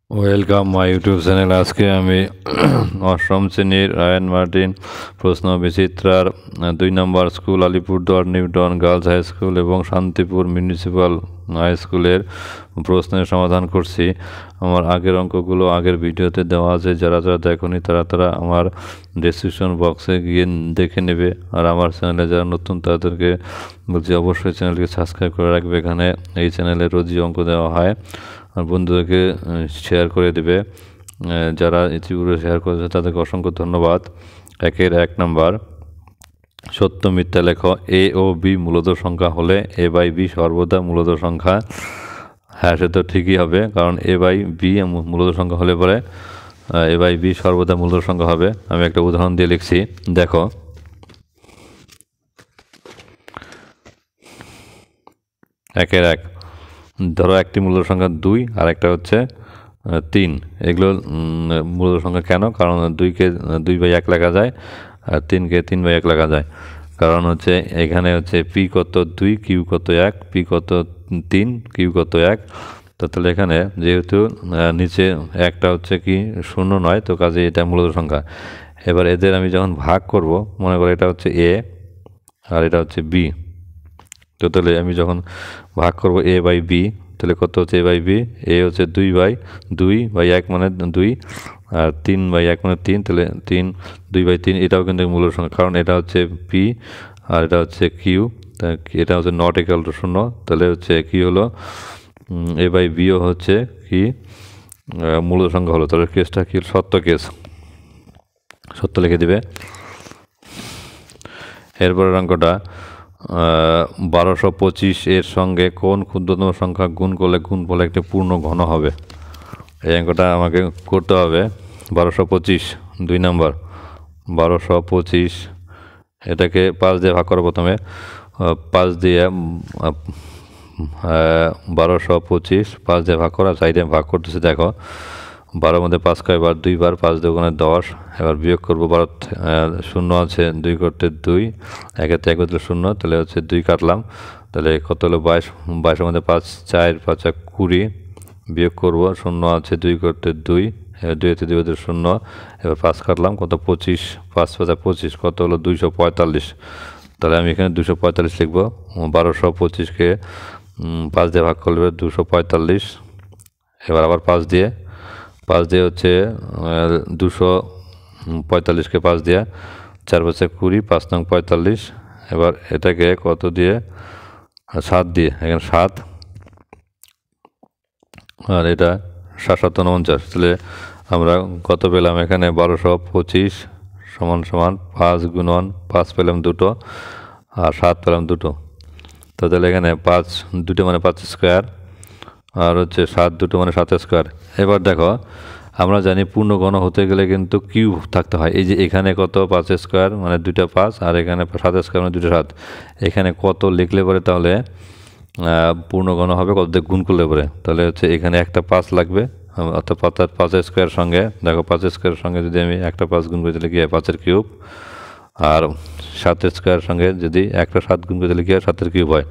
Welcome my YouTube channel. আজকে আমি অষ্টম শ্রেণীর রায়ান মার্টিন প্রশ্ন বিচিত্রার 2 নম্বর school Alipurduar Newton Girls High School এবং শান্তিপুর মিউনিসিপ্যাল হাই স্কুলের প্রশ্নের সমাধান করছি। আমার আগের অঙ্কগুলো আগের ভিডিওতে দেওয়া আছে, যারা যারা দেখোনি তারা আমার ডেসক্রিপশন বক্সে গিয়ে দেখে নেবে। আর আমার চ্যানেলে যারা নতুন তাদেরকে বলছি অবশ্যই চ্যানেলকে সাবস্ক্রাইব করে রাখবে। এখানে এই চ্যানেলে রোজই অঙ্ক দেওয়া হয়, আর বন্ধুদেরকে শেয়ার করে দেবে। যারা ইতিপূর্বে শেয়ার করেছে তাদেরকে অসংখ্য ধন্যবাদ। 1 নম্বর, সত্য মিথ্যা লেখো। এ ও বি মূলত সংখ্যা হলে এ বাই বি সর্বদা মূলত সংখ্যা। হ্যাঁ, সে তো ঠিকই হবে, কারণ এ বাই বি মূলত সংখ্যা হলে পরে এ বাই বি সর্বদা মূলত সংখ্যা হবে। আমি একটা উদাহরণ দিয়ে লিখছি, দেখো। 1 ধরো একটি মূলত সংখ্যা 2 আর একটা হচ্ছে 3। এগুলো মূলত সংখ্যা কেন? কারণ 2কে 2/1 লেখা যায়, আর 3কে 3/1 লেখা যায়। কারণ হচ্ছে এখানে হচ্ছে পি কত 2, কিউ কত 1, পি কত 3, কিউ কত 1। তো তাহলে এখানে যেহেতু নিচে একটা হচ্ছে কি শূন্য নয়, তো কাজে এটা মূলত সংখ্যা। এবার এদের আমি যখন ভাগ করব, মনে করো এটা হচ্ছে এ আর এটা হচ্ছে বি। তো তাহলে আমি যখন ভাগ করব এ বাই বি, তাহলে কত হচ্ছে এ বাই বি? এ হচ্ছে 2/1 মানে 2, আর 3/1 মানে 3। তাহলে 2/3 এটাও কিন্তু মূলত সংখ্যা, কারণ এটা হচ্ছে পি আর এটা হচ্ছে কিউ। এটা হচ্ছে নট ইকুয়াল টু 0। তাহলে হচ্ছে কি হলো, এ বাই বিও হচ্ছে কি মূলত সংখ্যা হলো। তাহলে কেসটা কি সত্য কেস, সত্য লিখে দিবে। এরপরের অঙ্কটা 1225 এর সঙ্গে কোন ক্ষুদ্রতম সংখ্যা গুণ করলে গুণফল একটি পূর্ণ ঘন হবে? এই অঙ্কটা আমাকে করতে হবে। 1225 2 নম্বর, 1225 এটাকে 5 দিয়ে ভাগ করো প্রথমে। 5 দিয়ে 1225 5 দিয়ে ভাগ করা, সাইডে ভাগ করতেছি। দেখো 12 মধ্যে 5 কয়বার? 2 বার, 5 2 10। এবার বিয়োগ করবো, 12 শূন্য আছে, 2 করতে 2, 1 1 হলে 0, তাহলে হচ্ছে 2 কাটলাম। তাহলে কত হলো 22, 22-এর মধ্যে 5 4 5 20, বিয়োগ করবো, 0 আছে, 2 করতে 2, 2 2 হতে 0। এবার 5 কাটলাম, কত 25, 5 5 25, কত হলো 245। তাহলে আমি এখানে 245 লিখবো। 1225কে 5 দিয়ে ভাগ করলে 245। এবার আবার 5 দিয়ে হচ্ছে 245কে 5 দিয়ে, 4 5 20, 5 নং 45। এবার এটাকে কত দিয়ে? 7 দিয়ে, এখানে 7, আর এটা 7 7 49। তাহলে আমরা কত পেলাম এখানে? 1225 সমান সমান 5 গুণন 5 পেলাম 2, আর 7 পেলাম 2। তো তাহলে এখানে 5 2 মানে 5 স্কোয়ার, আর হচ্ছে 7 2 মানে 7 স্কোয়ার। এবার দেখো, আমরা জানি পূর্ণ ঘন হতে গেলে কিন্তু কিউব থাকতে হয়। এই যে এখানে কত 5 স্কোয়ার মানে 2টা 5, আর এখানে 7 স্কোয়ার মানে 2টা 7। এখানে কত লিখলে পরে তাহলে পূর্ণ ঘন হবে? কত দিয়ে গুণ করলে পরে? তাহলে হচ্ছে এখানে একটা 5 লাগবে, অর্থাৎ 5 স্কোয়ার সঙ্গে, দেখো 5 স্কোয়ারের সঙ্গে যদি আমি একটা 5 গুণ করি তাহলে কি হয়? 5-এর কিউব। আর 7 স্কোয়ার সঙ্গে যদি একটা 7 গুণ করে তাহলে কি হয়? 7-এর কিউব হয়।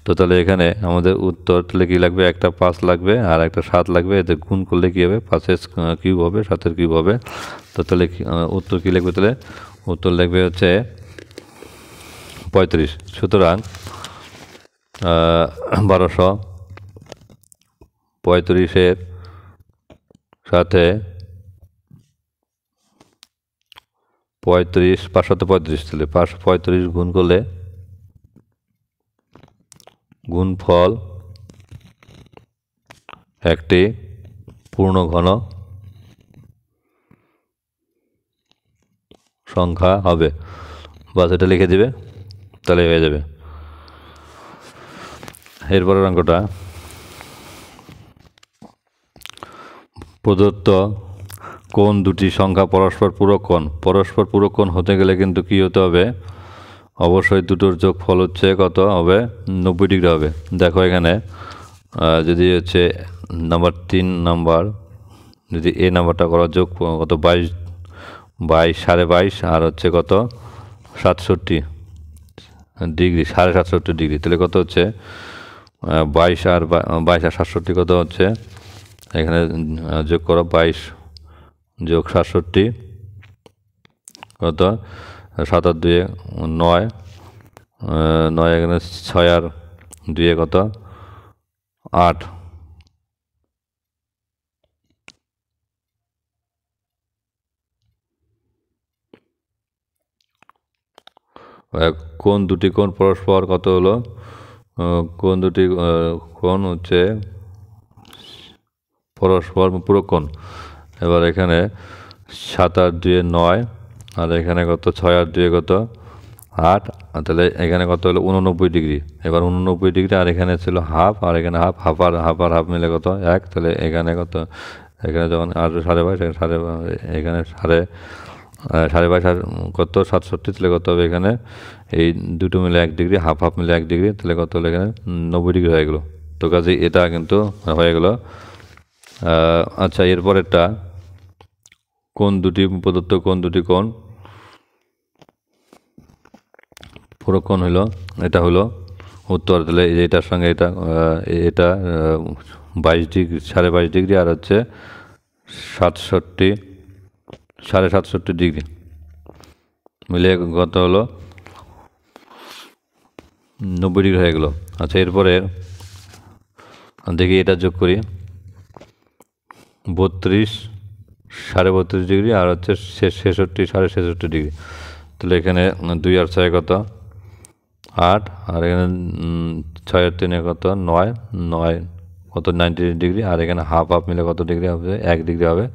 তো তাহলে এখানে আমাদের উত্তর তাহলে কী লাগবে? একটা 5 লাগবে আর একটা 7 লাগবে। এদের গুণ করলে কী হবে? 5-এর কিউব হবে, 7-এর কিউব হবে। তো তাহলে উত্তর কী লিখবে? তাহলে উত্তর লিখবে হচ্ছে 35। সুতরাং 1235-এর সাথে 35 535, তাহলে 535 গুণ করলে গুণফল একটি পূর্ণ ঘন সংখ্যা হবে। বাস এটা লিখে দিবে, তাহলে হয়ে যাবে। এরপরের অঙ্কটা, প্রদত্ত কোন দুটি সংখ্যা পরস্পর পূরক কোণ? পরস্পর পূরক কোণ হতে গেলে কিন্তু কী হতে হবে? অবশ্যই দুটোর যোগফল হচ্ছে কত হবে? 90 ডিগ্রি হবে। দেখো এখানে যদি হচ্ছে নাম্বার 3 নাম্বার, যদি এ নাম্বারটা করা যোগ কত 22 22.5 আর হচ্ছে কত 67 ডিগ্রি, 67.5 ডিগ্রি। তাহলে কত হচ্ছে 22 আর 67 কত হচ্ছে এখানে যোগ করো 22 যোগ 67 কত 7 আর 2 9 9 এখানে 6 আর 2 কত 8। কোন দুটি কোণ পরস্পর কত হলো কোন দুটি কোণ হচ্ছে পরস্পর পূরক কোণ। এবার এখানে 7 আর 2 9 আর এখানে কত 6 আর 2 কত 8, তাহলে এখানে কত হলো 89 ডিগ্রি। এবার 89 ডিগ্রি আর এখানে ছিল হাফ আর এখানে হাফ, হাফ আর হাফ মিলে কত 1, তাহলে এখানে কত এখানে যখন আর 22.5 এখানে 22.5 আর কত 67, তাহলে কত হবে এখানে এই দুটো মিলে 1 ডিগ্রি, হাফ হাফ মিলে 1 ডিগ্রি, তাহলে কত হলো এখানে 90 ডিগ্রি হয়ে গেলো। তো কাজে এটা কিন্তু হয়ে গেল। আচ্ছা, এরপরেরটা কোন দুটি প্রদত্ত কোন দুটি কোণ পূরক কোণ হলো, এটা হলো উত্তর। তাহলে এটার সঙ্গে এটা 22 ডিগ্রি 22.5 ডিগ্রি আর হচ্ছে 67 ডিগ্রি মিলে কত হলো 90 ডিগ্রি হয়ে গেলো। আচ্ছা, এরপরে দেখি এটা যোগ করি 32 32.5 ডিগ্রি আর হচ্ছে 66 ডিগ্রি, তাহলে এখানে 2 আর 6 কত 8 আর এখানে 6 আর 3 কত 9 9 কত 90 ডিগ্রি আর এখানে হাফ হাফ মিলে কত ডিগ্রি হবে 1 ডিগ্রি হবে,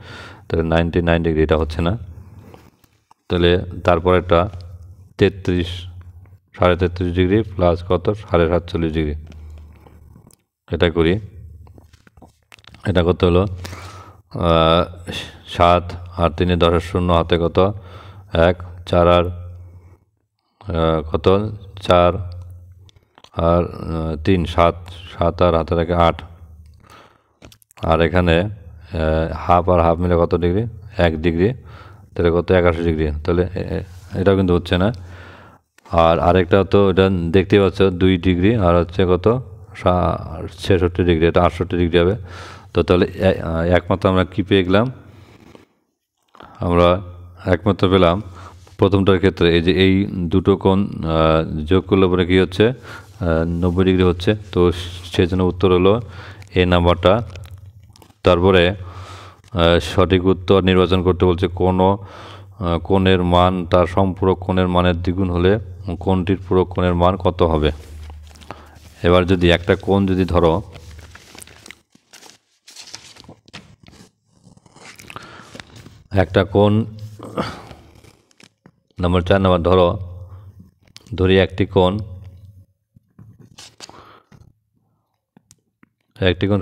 তাহলে 99 ডিগ্রি। এটা হচ্ছে না, তাহলে তারপরেরটা 33 33.5 ডিগ্রি প্লাস কত 47.5 ডিগ্রি, এটা করি। এটা কত হলো 7 আর 3 10 শূন্য হাতে কত 1 4 আর কত 4 আর 3 7 7 আর হাতে রাখে 8 আর এখানে হাফ আর হাফ মিলে কত ডিগ্রি 1 ডিগ্রি, তাহলে কত 81 ডিগ্রি, তাহলে এটাও কিন্তু হচ্ছে না। আর আরেকটা তো এটা দেখতেই পাচ্ছ 2 ডিগ্রি আর হচ্ছে কত 66 ডিগ্রি, এটা 68 ডিগ্রি হবে। তো তাহলে একমাত্র আমরা কী পেয়ে গেলাম, আমরা একমাত্র পেলাম প্রথমটার ক্ষেত্রে এই যে এই দুটো কোণ যোগ করলে পরে কী হচ্ছে 90 ডিগ্রি হচ্ছে। তো সেই জন্য উত্তর হলো এ নাম্বারটা। তারপরে সঠিক উত্তর নির্বাচন করতে বলছে কোনো কোণের মান তার সম্পূরক কোণের মানের দ্বিগুণ হলে কোণটির পূরক কোণের মান কত হবে। এবার যদি একটা কোণ যদি ধরো একটা কোণ নম্বর 4 নাম্বার ধরি একটি কোণ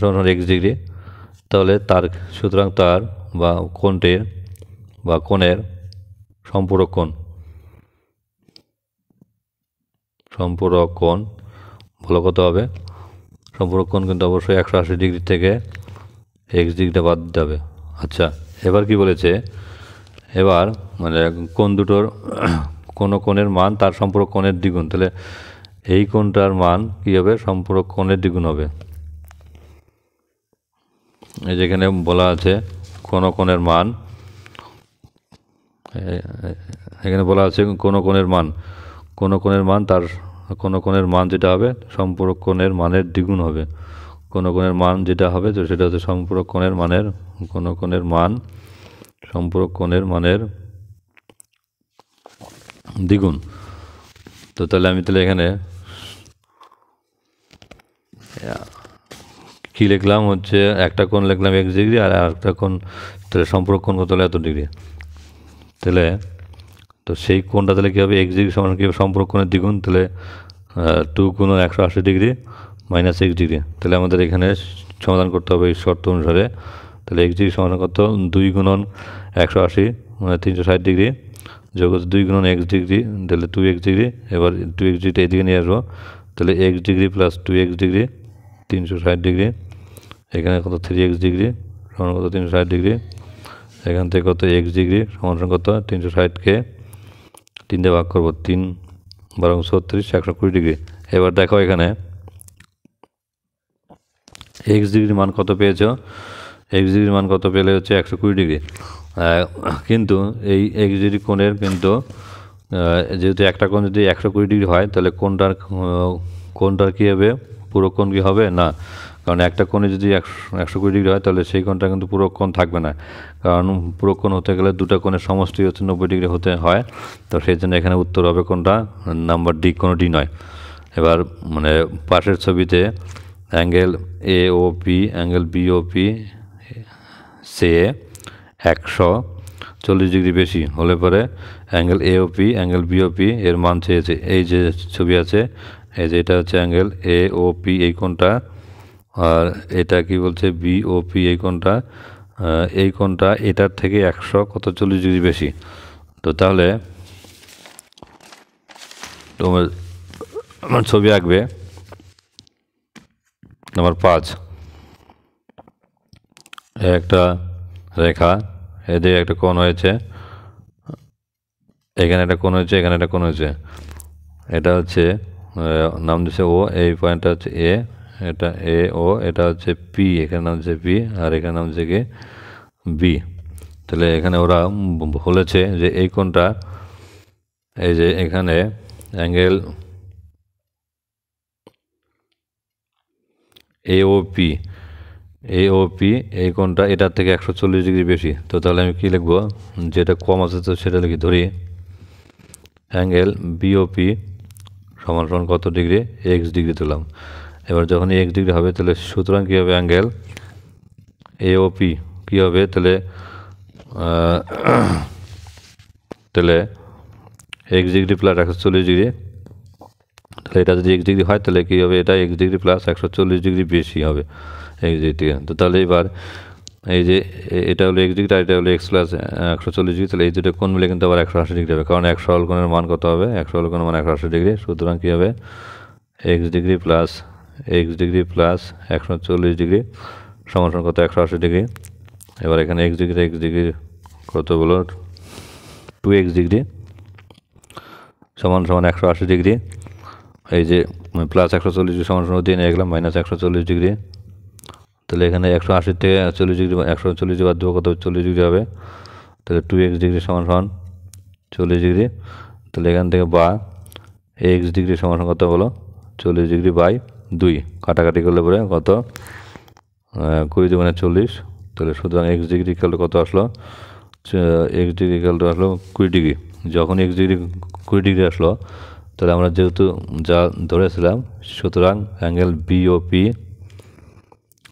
সমান x ডিগ্রি, তাহলে তার সুতরাং তার বা কোণটির বা কোণের সম্পূরক কোণ ভালো কত হবে। সম্পূরক কোণ কিন্তু অবশ্যই 180 ডিগ্রি থেকে x ডিগ্রিটা বাদ দিতে হবে। আচ্ছা, এবার কি বলেছে, এবার মানে কোণ দুটোর কোনো কোণের মান তার সম্পূরক কোণের দ্বিগুণ, তাহলে এই কোণটার মান কী হবে সম্পূরক কোণের দ্বিগুণ হবে। এই যেখানে বলা আছে কোনো কোণের মান, এখানে বলা আছে কোনো কোণের মান তার কোনো কোণের মান যেটা হবে সম্পূরক কোণের মানের দ্বিগুণ হবে। কোনো কোণের মান যেটা হবে তো সেটা হচ্ছে সম্পূরক কোণের মানের কোনো কোণের মান সম্পূরক কোণের মানের দ্বিগুণ। তো তাহলে আমি এখানে কি লিখলাম হচ্ছে একটা কোণ লিখলাম x ডিগ্রি আর একটা কোণ, তাহলে সম্পূরক কোণ কত হলো এত ডিগ্রি। তাহলে তো সেই কোণটা তাহলে কী হবে x ডিগ্রি সমান কী হবে সম্পূরক কোণের দ্বিগুণ, তাহলে 2 গুণ 180 ডিগ্রি মাইনাস x ডিগ্রি। তাহলে আমাদের এখানে সমাধান করতে হবে এই শর্ত অনুসারে। তাহলে x ডিগ্রি সমান কত 2 গুণন 180 মানে 360 ডিগ্রি যোগ 2 গুণন x ডিগ্রি, তাহলে 2x ডিগ্রি। এবার 2x ডিগ্রিটা এদিকে নিয়ে আসবো, তাহলে x degree plus 2x degree 360 degree, এখানে কত 3x ডিগ্রি সমান কত 360 ডিগ্রি, এখান থেকে কত x ডিগ্রি সমান কত 360কে 3 দিয়ে ভাগ করবো 3 12 36 120 ডিগ্রি। এবার দেখো এখানে x ডিগ্রির মান কত পেয়েছ, এক্স ডিগ্রির মান কত পেলে হচ্ছে 120 ডিগ্রি। কিন্তু এই এক্স ডিগ্রি কোণের কিন্তু যেহেতু একটা কোণ যদি 120 ডিগ্রি হয় তাহলে কোণটার কী হবে, পুরো কোণ কি হবে না, কারণ একটা কোণে যদি 120 ডিগ্রি হয় তাহলে সেই কোণটা কিন্তু পুরো কোণ থাকবে না, কারণ পুরো কোণ হতে গেলে দুটো কোণের সমষ্টি হচ্ছে 90 ডিগ্রি হতে হয়। তো সেই জন্য এখানে উত্তর হবে কোনটা, নাম্বার ডি, কোনো ডি নয়। এবার মানে পাশের ছবিতে angle A O P angle B O P সে 140 ডিগ্রি বেশি হলে পরে angle A O P angle B O P এর মান চেয়েছে। এই যে ছবি আছে, এই যে এটা হচ্ছে অ্যাঙ্গেল এ ও পি এই কোণটা, আর এটা কি বলছে বি ও পি এই কোণটা এটার থেকে 140 ডিগ্রি বেশি। তো তাহলে তোমার ছবি আঁকবে নাম্বার 5, একটা রেখা, এদিকে একটা কোণ হয়েছে, এখানে একটা কোণ হয়েছে, এখানে একটা কোণ হয়েছে, এটা হচ্ছে নাম দিচ্ছে ও, এই পয়েন্টটা হচ্ছে এ, এটা এ ও, এটা হচ্ছে পি, এখানে নাম হচ্ছে পি, আর এখানে নাম হচ্ছে কি বি। তাহলে এখানে ওরা বলেছে যে এই কোণটা, এই যে এখানে অ্যাঙ্গেল এওপি এই কোণটা এটার থেকে 140 ডিগ্রি বেশি। তো তাহলে আমি কী লিখবো, যেটা কম আছে তো সেটা লিখি, ধরি অ্যাঙ্গেল বিওপি সমান সমান কত ডিগ্রি, এক্স ডিগ্রি তুললাম। এবার যখন এক্স ডিগ্রি হবে তাহলে সুতরাং কী হবে, অ্যাঙ্গেল এওপি কী হবে, তাহলে এক্স ডিগ্রি প্লাস 140 ডিগ্রি, তাহলে এটা যদি এক্স ডিগ্রি হয় তাহলে কী হবে, এটা এক্স ডিগ্রি প্লাস 140 ডিগ্রি বেশি হবে এক্স ডিগ্রি থেকে। তো তাহলে এবার এই যে এটা হলো এক্স ডিগ্রি আর এটা হলো এক্স প্লাস 140 ডিগ্রি, তাহলে এই দুটো কোণ মিলে কিন্তু আবার 180 ডিগ্রি হবে, কারণ এক সরল কোণের মান কত হবে, এক সরল কোণের মান 180 ডিগ্রি। সুতরাং কী হবে, এক্স ডিগ্রি প্লাস 140 ডিগ্রি সমান কত, 180 ডিগ্রি। এবার এখানে এক্স ডিগ্রি কত বলো, 2x ডিগ্রি সমান 180 ডিগ্রি। এই যে প্লাস 140 ডিগ্রি সমান দিয়ে নিয়ে গেলাম মাইনাস 140 ডিগ্রি। তাহলে এখানে 180 থেকে 40 ডিগ্রি, 140 ডিগ্রি বাদ দেবো কত, 40 ডিগ্রি হবে। তাহলে 2x ডিগ্রি সমান 40 ডিগ্রি। তাহলে এখান থেকে বা এক্স ডিগ্রি সমান কত বলো, 40 ডিগ্রি বাই 2, কাটাকাটি করলে পরে কত, 20 দুগুণে 40। তাহলে সুতরাং এক্স ডিগ্রি ইকুয়াল কত আসলো, এক্স ডিগ্রি ইকুয়াল আসলো 20 ডিগ্রি। যখন এক্স ডিগ্রি 20 ডিগ্রি আসলো তাহলে আমরা যেহেতু যা ধরেছিলাম, সুতরাং অ্যাঙ্গেল বিওপি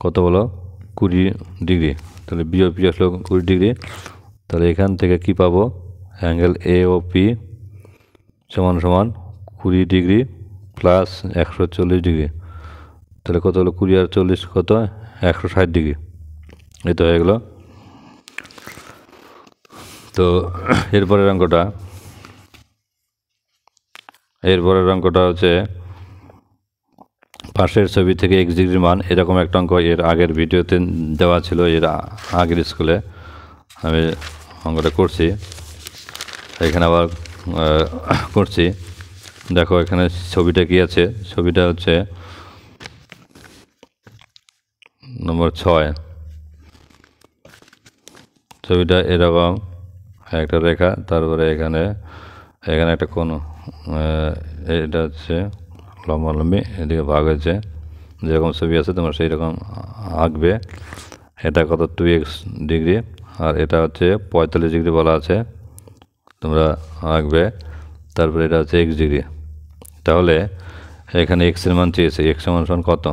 কত বলো, 20 ডিগ্রি। তাহলে বিওপি আসলো 20 ডিগ্রি। তাহলে এখান থেকে কি পাবো, অ্যাঙ্গেল এওপি সমান 20 ডিগ্রি প্লাস 140 ডিগ্রি। তাহলে কত হলো, 20 আর 40 কত, 160 ডিগ্রি। এই তো হয়ে গেল। তো এরপরের অঙ্কটা হচ্ছে পাশের ছবি থেকে এক্স ডিগ্রির মান, এরকম একটা অঙ্ক এর আগের ভিডিওতে দেওয়া ছিল, এর আগের স্কুলে আমি অঙ্কটা করছি, এখানে আবার করছি। দেখো এখানে ছবিটা কি আছে, ছবিটা হচ্ছে নম্বর 6। ছবিটা এরকম একটা রেখা, তারপরে এখানে একটা কোণ, এটা হচ্ছে লম্বালম্বি, এদিকে ভাগ হয়েছে, যেরকম ছবি আছে তোমরা সেই রকম আঁকবে। এটা কত, 2x ডিগ্রি, আর এটা হচ্ছে 45 ডিগ্রি বলা আছে, তোমরা আঁকবে। তারপরে এটা হচ্ছে এক্স ডিগ্রি। তাহলে এখানে এক্সের মান চেয়েছে, এক্স সমান কত,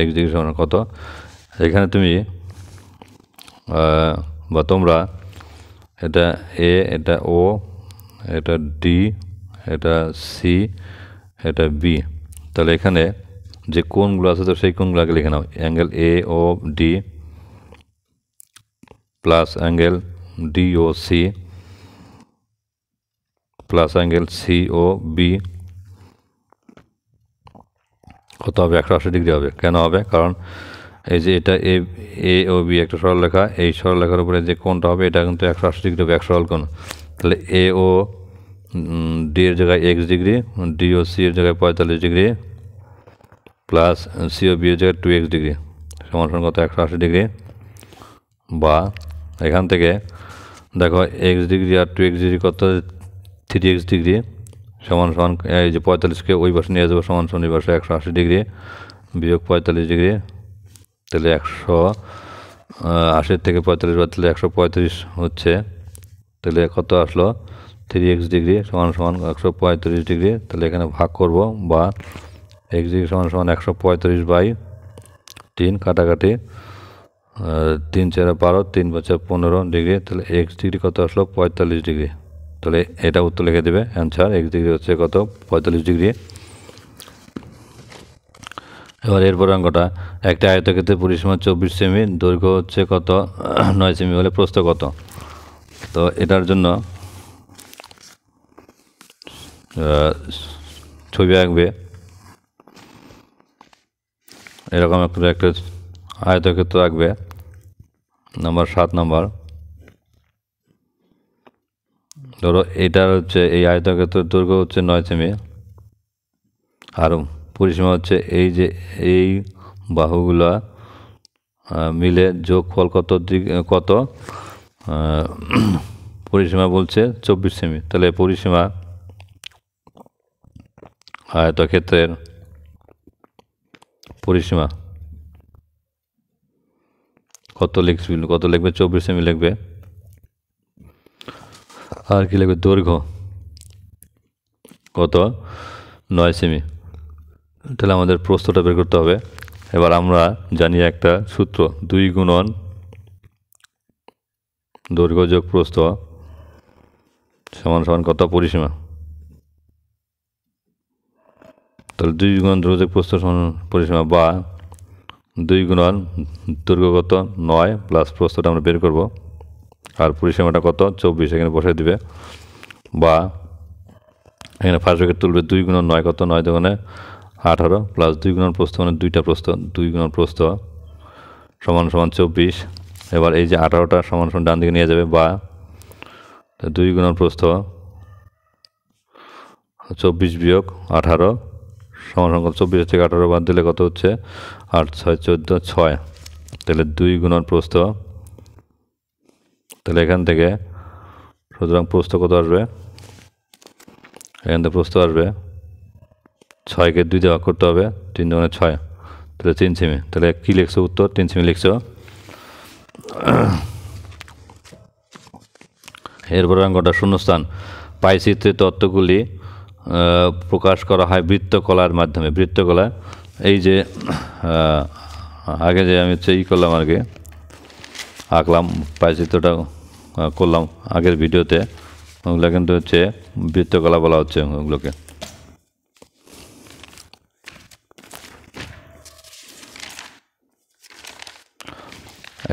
এক্স ডিগ্রি সমান কত। এখানে তুমি বা তোমরা এটা এ, এটা ও, এটা ডি, এটা সি, এটা বি। তাহলে এখানে যে কোণগুলো আছে তো সেই কোণগুলো আগে লিখে নাও, angle A O D plus angle D O C plus angle C O B কত হবে, 180 ডিগ্রি হবে। কেন হবে, কারণ এই যে এটা এ ও বি একটা সরলরেখা, এই সরলরেখার উপরে যে কোণটা হবে এটা কিন্তু 180 ডিগ্রি হবে, এক সরল কোণ। তাহলে এ ও ডি এর জায়গায় x degree, D O C এর জায়গায় 45 degree plus C O B এর জায়গায় 2x ডিগ্রি সমান কত, 180 ডিগ্রি। বা এখান থেকে দেখো এক্স ডিগ্রি আর 2x ডিগ্রি কত 3x ডিগ্রি সমান সমান এই যে 45কে ওই পাশে নিয়ে যাবো সমান সমান এই পাশে 180 ডিগ্রি বিয়োগ 45 ডিগ্রি তাহলে 180 থেকে 45 বাদ দিলে 135 হচ্ছে তাহলে কত আসলো 3x ডিগ্রি সমান সমান 135 ডিগ্রি তাহলে এখানে ভাগ করব বা x ডিগ্রি সমান সমান 135/3 কাটাকাটি 3 4 12 3 5 15 ডিগ্রি তাহলে x ডিগ্রি কত আসলো 45 ডিগ্রি তাহলে এটা উত্তর লিখে দেবে অ্যান্সার x ডিগ্রি হচ্ছে কত 45 ডিগ্রি। এবার এরপর অঙ্কটা একটা আয়তক্ষেত্রের পরিসীমা 24 সেমি দৈর্ঘ্য হচ্ছে কত 9 সেমি হলে প্রস্থ কত। তো এটার জন্য ছবি আঁকবে এরকম একটা আয়তক্ষেত্র আঁকবে নাম্বার 7 নাম্বার। ধরো এটার হচ্ছে এই আয়তক্ষেত্রের দৈর্ঘ্য হচ্ছে 9 সেমি আর পরিসীমা হচ্ছে এই যে এই বাহুগুলা মিলে যোগফল কত পরিসীমা বলছে 24 সেমি তাহলে পরিসীমা আয়তক্ষেত্রের পরিসীমা কত লিখবে 24 সেমি লিখবে আর কি লিখবে দৈর্ঘ্য কত 9 সেমি তাহলে আমাদের প্রস্থটা বের করতে হবে। এবার আমরা জানি একটা সূত্র 2 গুণন দৈর্ঘ্য যোগ প্রস্থ সমান সমান কত পরিসীমা তাহলে 2 গুণন দৈর্ঘ্য যোগ প্রস্থ সমান পরিসীমা বা 2 গুণন দৈর্ঘ্য কত 9 প্লাস প্রস্থটা আমরা বের করব আর পরিসীমাটা কত 24 এখানে বসাই দিবে বা এখানে ফার্স্ট ব্র্যাকেট তুলবে 2 গুণন 9 কত 9 দুগুণে 18 প্লাস 2 গুণন প্রস্থ মানে দুইটা প্রস্থ 2 গুণন প্রস্থ সমান সমান 24। এবার এই যে 18টা সমান সমান ডান দিকে নিয়ে যাবে বা 2 গুণন প্রস্থ 24 বিয়োগ 18 সমান সমান 24 থেকে 18 বাদ দিলে কত হচ্ছে 8 6 14 6 তাহলে 2 গুণন প্রস্থ তাহলে এখান থেকে সুতরাং প্রস্থ কত আসবে এখান থেকে প্রস্থ আসবে 6কে 2 দিয়ে ভাগ করতে হবে 3 দুগুণে 6 তাহলে 3 সেমি তাহলে কী লিখছো উত্তর 3 সেমি লিখছো। এরপর অঙ্কটা শূন্যস্থান পাইচিত্রে তত্ত্বগুলি প্রকাশ করা হয় বৃত্তকলার মাধ্যমে। বৃত্তকলা এই যে আগে যে আমি হচ্ছে করলাম আগে আঁকলাম পাইচিত্রটা করলাম আগের ভিডিওতে ওগুলো কিন্তু হচ্ছে বৃত্তকলা বলা হচ্ছে ওগুলোকে।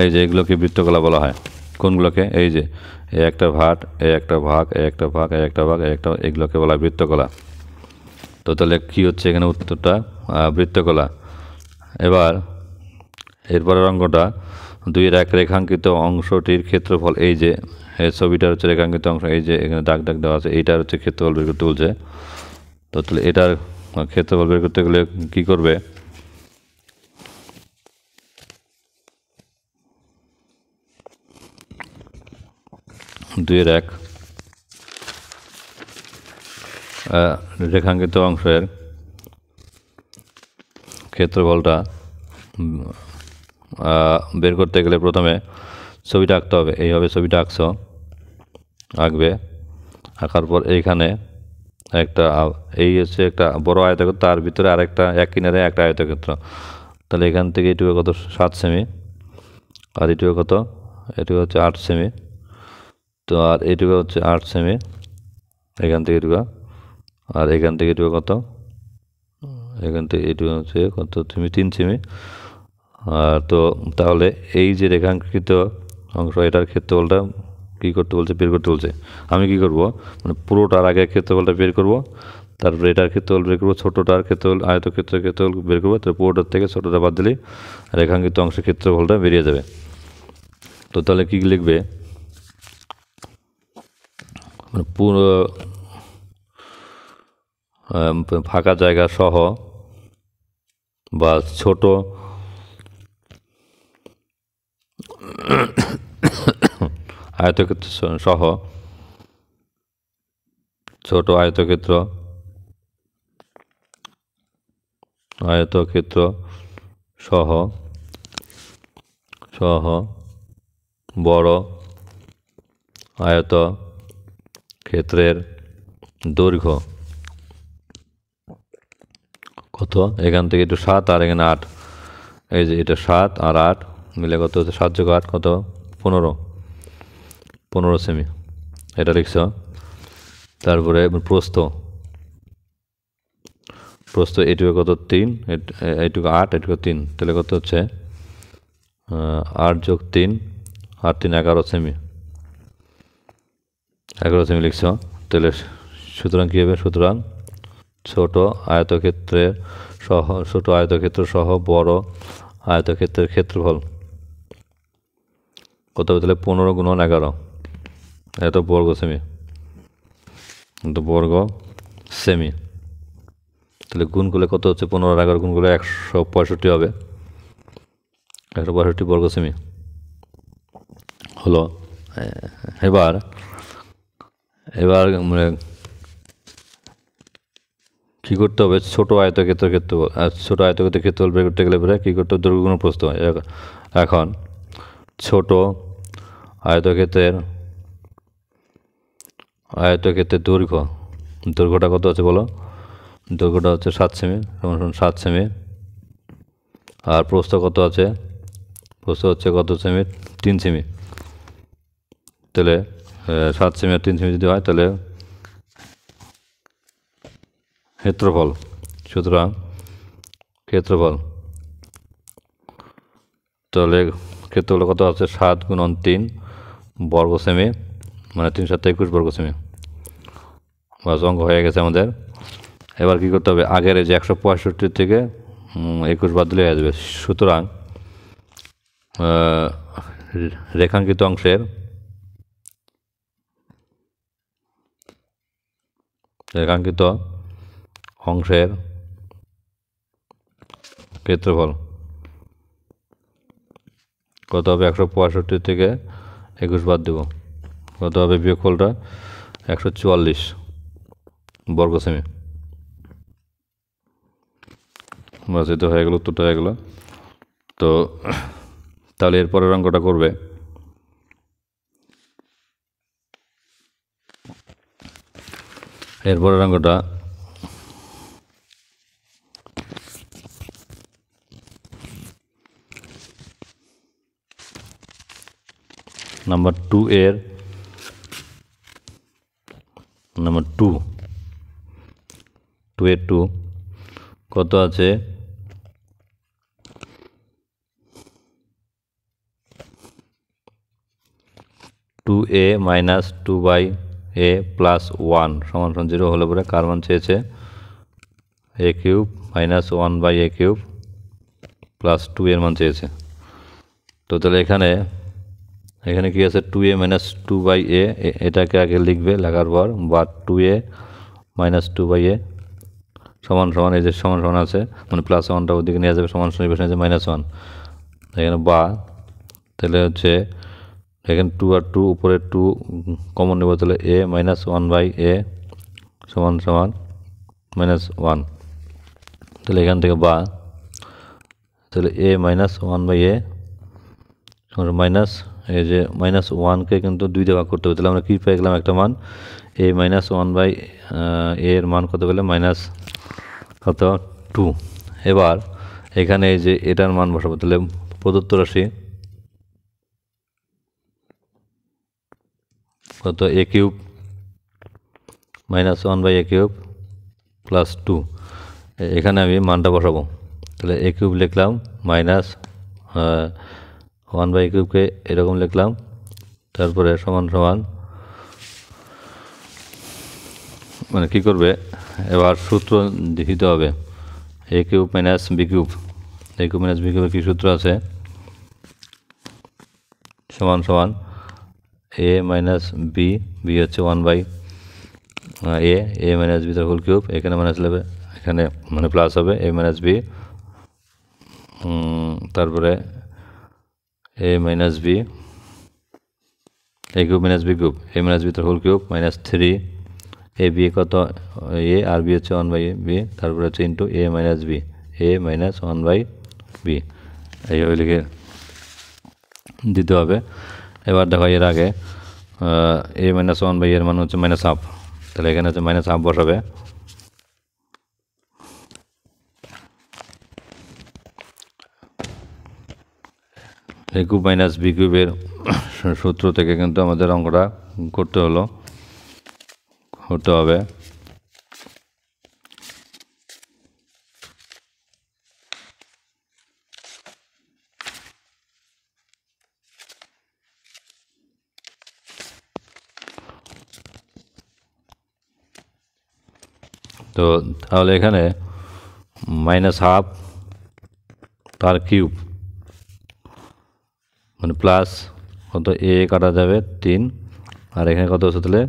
এই যে এগুলোকে বৃত্তকলা বলা হয় কোনগুলোকে এই যে এই একটা ভাগ এই একটা ভাগ এই একটা ভাগ এই একটা ভাগ এই একটা এগুলোকে বলা হয় বৃত্তকলা। তো তাহলে কী হচ্ছে এখানে উত্তরটা বৃত্তকলা। এবার এরপরের অঙ্কটা 2-এর 1 রেখাঙ্কিত অংশটির ক্ষেত্রফল এই যে ছবিটার হচ্ছে রেখাঙ্কিত অংশ এই যে এখানে দাগ দাগ দেওয়া আছে এইটার হচ্ছে ক্ষেত্রফল বের করতে বলছে। তো তাহলে এটার ক্ষেত্রফল বের করতে গেলে কী করবে 2-এর 1 রেখাঙ্কিত অংশের ক্ষেত্রফলটা বের করতে গেলে প্রথমে ছবিটা আঁকতে হবে এইভাবে ছবিটা আঁকবে আঁকার পর এইখানে একটা এই হচ্ছে একটা বড় আয়তক্ষেত্র তার ভিতরে আরেকটা এক কিনারে একটা আয়তক্ষেত্র তাহলে এখান থেকে এটুকু কত 7 সেমি আর এটুকু কত এটুকু হচ্ছে 8 সেমি তো আর এটুকু হচ্ছে 8 সেমি এখান থেকে এটুকু আর এখান থেকে এটুকু কত এখান থেকে এটুকু হচ্ছে কত সেমি 3 সেমি আর তো তাহলে এই যে রেখাঙ্কিত অংশ এটার ক্ষেত্রফলটা কী করতে বলছে বের করতে বলছে। আমি কি করব মানে পুরোটার আগে ক্ষেত্রফলটা বের করব তারপরে এটার ক্ষেত্রফল বের করবো ছোটোটার ক্ষেত্রফল আয়তক্ষেত্রের ক্ষেত্রফল বের করবো তারপরে পুরোটার থেকে ছোটোটা বাদ দিলেই রেখাঙ্কিত অংশের ক্ষেত্রফলটা বেরিয়ে যাবে। তো তাহলে কী লিখবে মানে পুরো ফাঁকা জায়গা সহ বা ছোট আয়তক্ষেত্র সহ ছোট আয়তক্ষেত্র সহ বড় আয়তক্ষেত্রের দৈর্ঘ্য কত? এখান থেকে একটু 7 আর এখানে 8, এই যে এটা 7 আর 8 মিলে কত হচ্ছে? 7 যোগ 8 কত? 15 সেমি, এটা লিখছ। তারপরে প্রস্থ এইটুকু কত? 3, এইটুকু 8, এইটুকু 3, তাহলে কত হচ্ছে? 8 যোগ 3 আর 3 11 সেমি, 11 সেমি লিখছ। তাহলে সুতরাং কী হবে? সুতরাং ছোট আয়তক্ষেত্র সহ বড় আয়তক্ষেত্রের ক্ষেত্রফল কত হবে? তাহলে 15 গুণন 11, এত বর্গ সেমি, তাহলে গুণ করলে কত হচ্ছে? 15 আর 11 গুণ করলে 165 হবে, 165 বর্গ সেমি হলো। এবার মানে কী করতে হবে? ছোট আয়তক্ষেত্রের ক্ষেত্রফল বের করতে গেলে পরে কী করতে হবে? দৈর্ঘ্য গুণ প্রস্থ। এখন ছোট আয়তক্ষেত্রের দৈর্ঘ্যটা কত আছে বলো? দৈর্ঘ্যটা হচ্ছে 7 সেমি, সমান 7 সেমি। আর প্রস্থ কত আছে? প্রস্থ হচ্ছে কত সেমি? 3 সেমি। তাহলে 7 সেমি আর 3 সেমি যদি হয় তাহলে ক্ষেত্রফল, সুতরাং তাহলে ক্ষেত্রফল কত আছে? 7 গুণন 3 বর্গ সেমি, মানে 3 7 21 বর্গ সেমি। বাস, অঙ্ক হয়ে গেছে আমাদের। এবার কী করতে হবে? আগের এই যে 165 থেকে 21 বাদ দিলে আসবে। সুতরাং রেখাঙ্কিত অংশের ক্ষেত্রফল কত হবে? 165 থেকে 21 বাদ দেব, কত হবে? বিয়োগফলটা 144 বর্গ সেমি। বাস, এটা হয়ে গেল, উত্তরটা হয়ে গেল। তো তাহলে এরপরের অঙ্কটা করবে। এরপরের অঙ্কটা নাম্বার 2 এর নাম্বার 2 কত আছে? 2a মাইনাস 2/a প্লাস 1 সমান 0 হলে পরে কার মান চেয়েছে? a cube minus 1/a cube plus 2 এর মান চেয়েছে। তো তাহলে এখানে কি আছে? 2a মাইনাস 2/a, এটাকে আগে লিখবে, লেখার পর বা 2a মাইনাস 2/a সমান এই যে সমান আছে, মানে প্লাস 1টা ওদিকে নিয়ে যাবে, সমান নিয়ে মাইনাস 1, এখানে বা, তাহলে হচ্ছে এখানে 2 আর 2 উপরে 2 কমন নেব, তাহলে a মাইনাস 1/a সমান মাইনাস 1, তাহলে এখান থেকে বা, তাহলে a মাইনাস 1/a মাইনাস, এই যে মাইনাস 1কে কিন্তু 2 দিয়ে ভাগ করতে হবে, তাহলে আমরা কী পেয়ে গেলাম? একটা মান a মাইনাস 1/a এর মান কত পেলে? মাইনাস কত? 2। এবার এখানে এই যে এটার মান বসাবো, তাহলে প্রদত্ত রাশি কত? a cube minus 1/a cube plus 2, এখানে আমি মানটা বসাবো, তাহলে a কিউব লিখলাম মাইনাস 1/a কিউবকে এরকম লিখলাম, তারপরে সমান মানে কী করবে? এবার সূত্র দিতে হবে, a cube minus b cube, a cube minus b কিউবের কী সূত্র আছে? সমান a মাইনাস b হচ্ছে 1/a, a মাইনাস b তার হোল কিউব, এখানে মাইনাস নেবে, এখানে মানে প্লাস হবে a মাইনাস b, তারপরে a minus b A cube minus B cube, A minus B তার whole cube minus 3 A B কত এ আর বি হচ্ছে 1/বি, তারপরে হচ্ছে into A minus B, A minus 1/বি, এইভাবে লিখে দিতে হবে। এবার দেখো এর আগে এ মাইনাস 1/, এর মান হচ্ছে -1/2, তাহলে এখানে হচ্ছে -1/2 বসাবে। এ কিউব মাইনাস বি কিউবের সূত্র থেকে কিন্তু আমাদের অঙ্কটা করতে হবে। তো তাহলে এখানে -1/2 তার কিউব মানে প্লাস কত এ কাটা যাবে 3, আর এখানে কত হচ্ছে তাহলে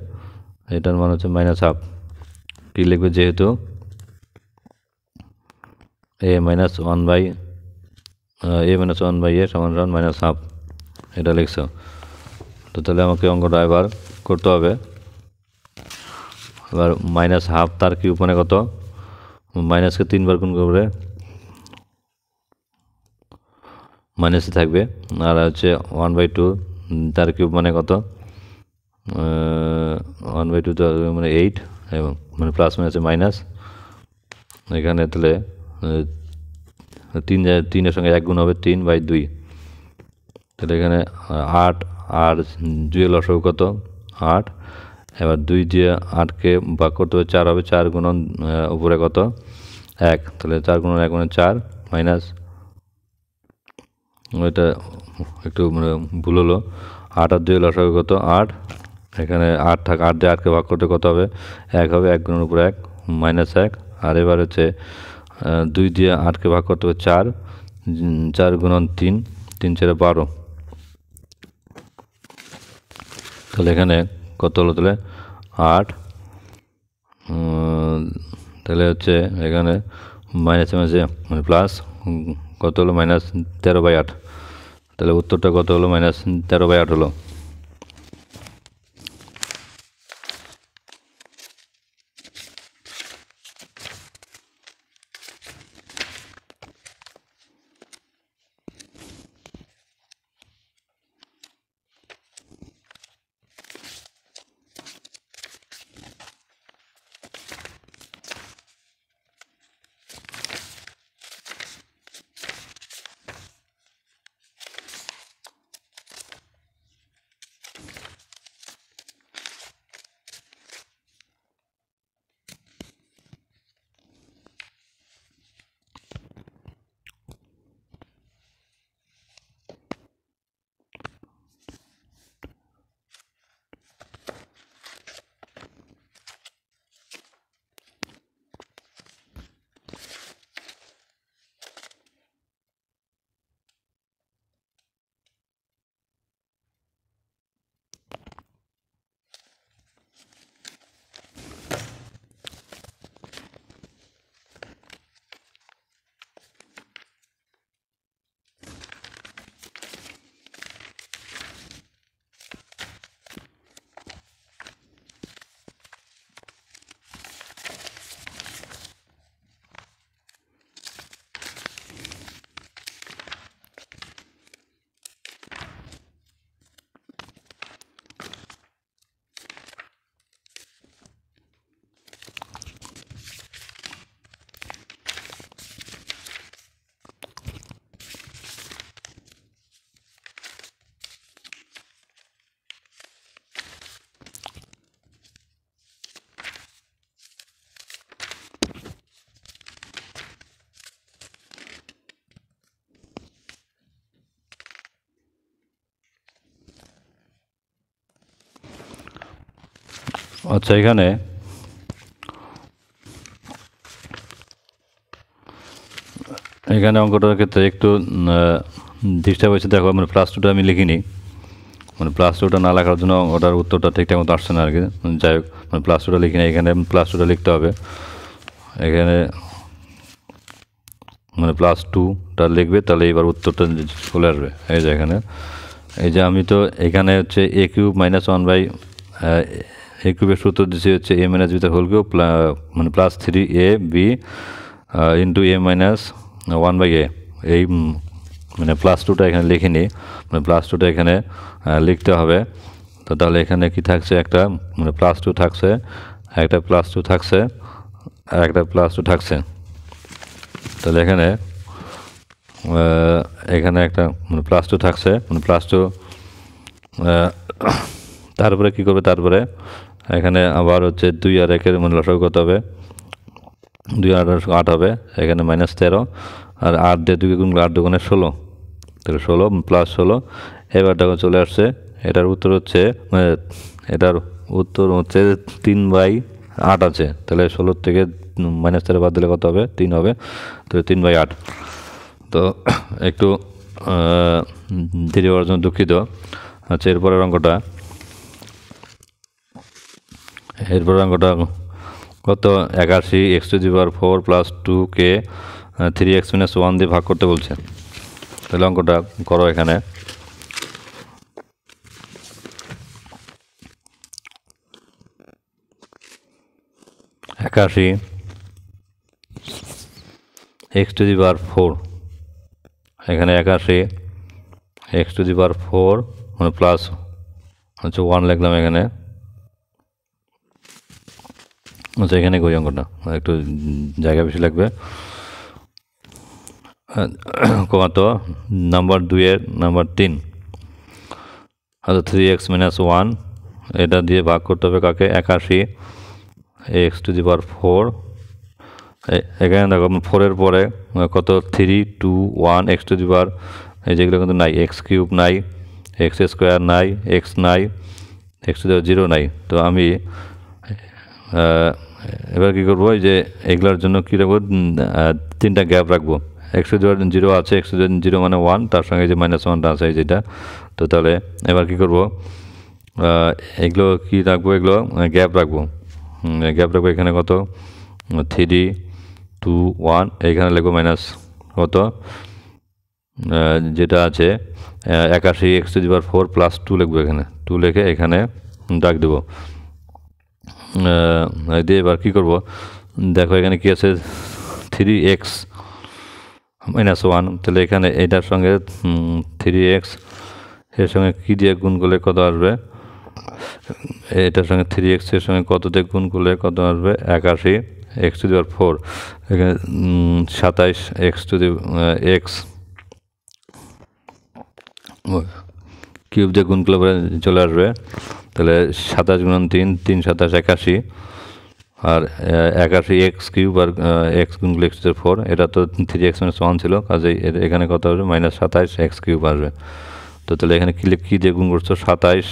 এটার মান হচ্ছে -1/2, কি লিখবে যেহেতু এ মাইনাস 1/, এ মাইনাস 1/a সমান -1/2, এটা লিখছো। তো তাহলে আমাকে অঙ্কটা এবার করতে হবে। এবার -1/2 তার কিউব মানে কত, মাইনাসকে 3 বার গুণ করবে মাইনাসে থাকবে, আর হচ্ছে 1/2 তার কিউব মানে কত, 1/2 তো মানে 8, এবং মানে প্লাস মাইনাসে মাইনাস, এখানে তাহলে 3-এর সঙ্গে 1 গুণ হবে 3/2, তাহলে এখানে 8 আর 2 লসাগু কত 8, এবার 2 দিয়ে 8কে ভাগ করতে হবে 4 হবে, 4 গুণন উপরে কত 1, তাহলে 4 গুণন 1 মানে 4 মাইনাস, এটা একটু মানে ভুল হলো, 8 আর 2 লসাগু কত 8, এখানে 8 থাকে, 8 দিয়ে 8কে ভাগ করতে কত হবে 1 হবে, 1 গুণন উপরে 1 -1, আর এবার হচ্ছে 2 দিয়ে 8কে ভাগ করতে হবে 4, 4 গুণন 3, 3 4 12, তাহলে এখানে কত হলো তাহলে 8, তাহলে হচ্ছে এখানে মাইনাসে মাইনাসে মানে প্লাস কত হলো -13/8, তাহলে উত্তরটা কত হলো -13/8 হলো। আচ্ছা, এখানে অঙ্কটার ক্ষেত্রে একটু ডিস্টার্ব হয়েছে, দেখো মানে +2টা আমি লিখিনি, মানে +2টা না লেখার জন্য ওটার উত্তরটা ঠিকঠাক মতো আসছে না আর কি। যাই হোক, মানে +2টা লিখি না, এখানে +2টা লিখতে হবে। এখানে মানে +2টা লিখবে, তাহলে এবার উত্তরটা চলে আসবে। এই যে এখানে এই যে আমি তো এখানে হচ্ছে A cube minus 1 by A কিউবের সূত্র দিচ্ছি হচ্ছে A minus beta whole cube মানে plus 3 A B into A minus 1 by A. এই মানে প্লাস 2টা এখানে লিখে নিই, মানে প্লাস 2টা এখানে লিখতে হবে। তো তাহলে এখানে কি থাকছে, একটা মানে প্লাস 2 থাকছে, একটা প্লাস 2 থাকছে, আর একটা প্লাস 2 থাকছে। তাহলে এখানে এখানে একটা মানে প্লাস 2 থাকছে, মানে প্লাস 2 তারপরে কী করবে, তারপরে এখানে আবার হচ্ছে 2 আর 1-এর মানে লসাগু কত হবে, 2 আর 8 হবে, এখানে মাইনাস 13, আর 8 দিয়ে 2 গুণ 8 দুগুণে 16, তাহলে 16 প্লাস 16। এবার দেখো চলে আসছে, এটার উত্তর হচ্ছে মানে এটার উত্তর হচ্ছে 3/8 আছে। তাহলে 16 থেকে মাইনাস 13 বাদ দিলে কত হবে, 3 হবে, তাহলে 3/8। তো একটু দেরি হওয়ার জন্য দুঃখিত। আচ্ছা, এরপরের অঙ্কটা কত, 81 x⁴ প্লাস 2কে 3x - 1 দিয়ে ভাগ করতে বলছে। তাহলে অঙ্কটা করো। এখানে একাশি x⁴, এখানে 81 x⁴ মানে প্লাস হচ্ছে 1 লিখলাম এখানে। আচ্ছা, এখানে কই অঙ্কটা, একটু জায়গা বেশি লাগবে। কত, নাম্বার 2-এর নাম্বার 3, আচ্ছা 3x - 1 এটা দিয়ে ভাগ করতে হবে কাকে, 81 x⁴। এখানে দেখো 4-এর পরে কত, 3, 2, 1 x⁴, এই যেগুলো কিন্তু নাই, x³ নাই, x² নাই, x নাই, x⁴ নাই। তো আমি এবার কী করবো, যে এগুলোর জন্য কী রাখবো, 3টা গ্যাপ রাখবো। x⁴ আছে, x⁴ মানে 1, তার সঙ্গে যে -1টা আছে এই যেটা। তো তাহলে এবার কী করবো, এগুলো কী রাখবো, এগুলো গ্যাপ রাখবো। এখানে কত, 3, 2, 1, এইখানে লিখবো মাইনাস কত, যেটা আছে 81 x⁴ প্লাস 2 লিখবো, এখানে 2 লিখে এখানে দাগ দেবো দিয়ে। এবার কী করবো, দেখো এখানে কী আছে, 3x - 1, তাহলে এখানে এটার সঙ্গে 3x এর সঙ্গে কী দিয়ে গুণ করলে কত আসবে, এটার সঙ্গে 3x এর সঙ্গে কত দিয়ে গুণ করলে কত আসবে, 81 x⁴, এখানে 27 x³ দিয়ে গুণ করলে চলে আসবে। তাহলে 27 × 3, 3 × 27 81, আর 81 x³ আর x গুণ করলে x⁴, এটা তো 3x - 1 ছিল, কাজেই এখানে কত আসবে, -27 x³ আসবে। তো তাহলে এখানে কী দিয়ে গুণ করছো, 27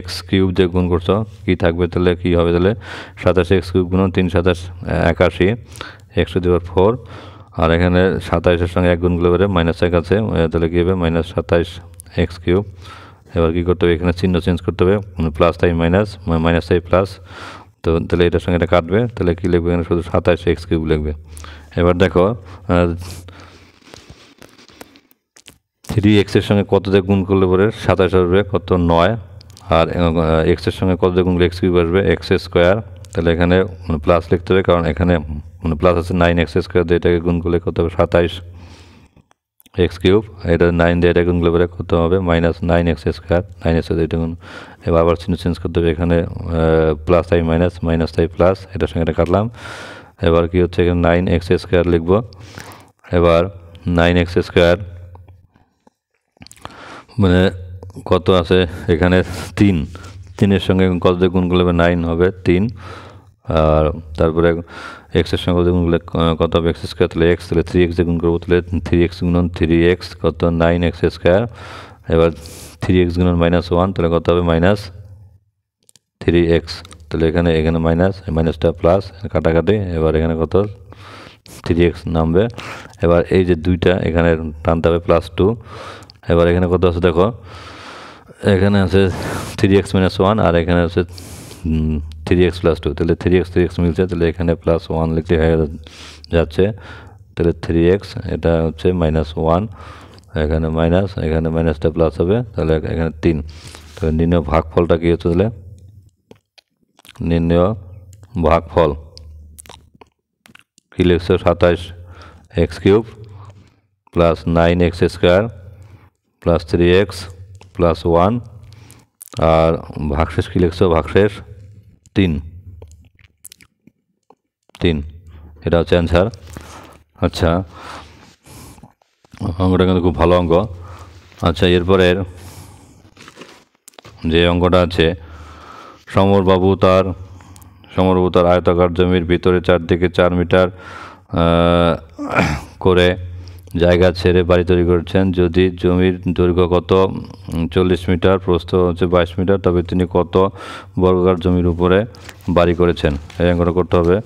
x³ দিয়ে গুণ করছো, কী থাকবে তাহলে, কী হবে তাহলে, 27 x³ গুণ 3 × 27 81 x⁴, আর এখানে 27-এর সঙ্গে 1 গুণ করলে পরে -1 আছে, তাহলে কী হবে, -27 x³। এবার কী করতে হবে, এখানে চিহ্ন চেঞ্জ করতে হবে, মানে প্লাস তাই মাইনাস, মাইনাস তাই প্লাস। তো তাহলে এটার সঙ্গে এটা কাটবে, তাহলে কী লিখবে, এখানে শুধু 27 x³ লিখবে। এবার দেখো 3x এর সঙ্গে কত দিয়ে গুণ করলে পরে 27 আসবে, কত, 9, আর x এর সঙ্গে কত দিয়ে গুণ করলে x³ আসবে, x²। তাহলে এখানে মানে প্লাস লিখতে হবে, কারণ এখানে মানে প্লাস আছে 9x² দিয়ে এটাকে গুণ করলে কত হবে, 27 x³। এটা 9 দিয়ে এটা গুণ করলে পরে কত হবে, -9x², 9x এটা গুণ। এবার আবার চিহ্ন চেঞ্জ করতে হবে, এখানে প্লাস তাই মাইনাস, মাইনাস তাই প্লাস, এটার সঙ্গে এটা কাটলাম। এবার কি হচ্ছে, এখানে 9x² লিখব। এবার 9x² মানে কত আছে, এখানে 3, 3-এর সঙ্গে কত দিয়ে গুণ করলে 9 হবে, 3, আর তারপরে x-এর সঙ্গে কত গুণ করলে কত হবে, x², তাহলে x, তাহলে 3x দিয়ে গুণ করবো, তাহলে 3x গুণন 3x কত, 9x²। এবার 3x গুণন -1, তাহলে কত হবে, -3x। তাহলে এখানে মাইনাসটা প্লাস, কাটাকাটি। এবার এখানে কত, 3x নামবে। এবার এই যে 2টা এখানে টানতে হবে, +2। এবার এখানে কত আছে দেখো, এখানে আছে 3x - 1, আর এখানে আছে 3x + 2, তাহলে 3x মিলছে, তাহলে এখানে +1 লিখতে হয়ে যাচ্ছে। তাহলে 3x, এটা হচ্ছে -1, এখানে মাইনাস, এখানে মাইনাসটা প্লাস হবে, তাহলে এখানে 3। তাহলে নির্ণয় ভাগফলটা কী হচ্ছে, তাহলে নির্ণয় ভাগফল কী লিখছো, 27x³ plus 9x² plus 3x plus 1, আর ভাগশেষ কী লিখছো, ভাগশেষ 3। এটা হচ্ছে অ্যান্সার। আচ্ছা, অঙ্কটা কিন্তু খুব ভালো অঙ্ক। আচ্ছা, এরপরের যে অঙ্কটা আছে, সমরবাবু তার আয়তাকার জমির ভিতরে চারদিকে 4 মিটার করে জায়গা ছেড়ে বাড়ি তৈরি করেছেন। যদি জমির দৈর্ঘ্য কত 40 মিটার, প্রস্থ হচ্ছে 22 মিটার, তবে তিনি কত বর্গাকার জমির উপরে বাড়ি করেছেন? এই অঙ্কটা করতে হবে।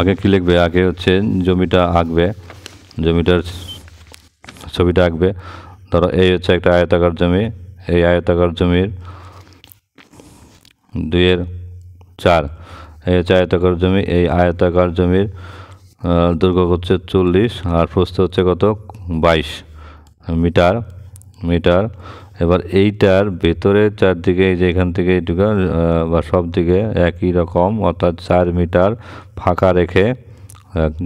আগে কী লিখবে, আগে হচ্ছে জমিটা আঁকবে, জমিটার ছবিটা আঁকবে। ধরো এই হচ্ছে একটা আয়তাকার জমি, এই আয়তাকার জমির 2/4, এই হচ্ছে আয়তাকার জমি। এই আয়তাকার জমির দৈর্ঘ্য হচ্ছে 40 আর প্রস্থ হচ্ছে কত, 22 মিটার। এবার এইটার ভেতরে চারদিকে, এই যে এখান থেকে এইটুকু বা সব দিকে একই রকম, অর্থাৎ 4 মিটার ফাঁকা রেখে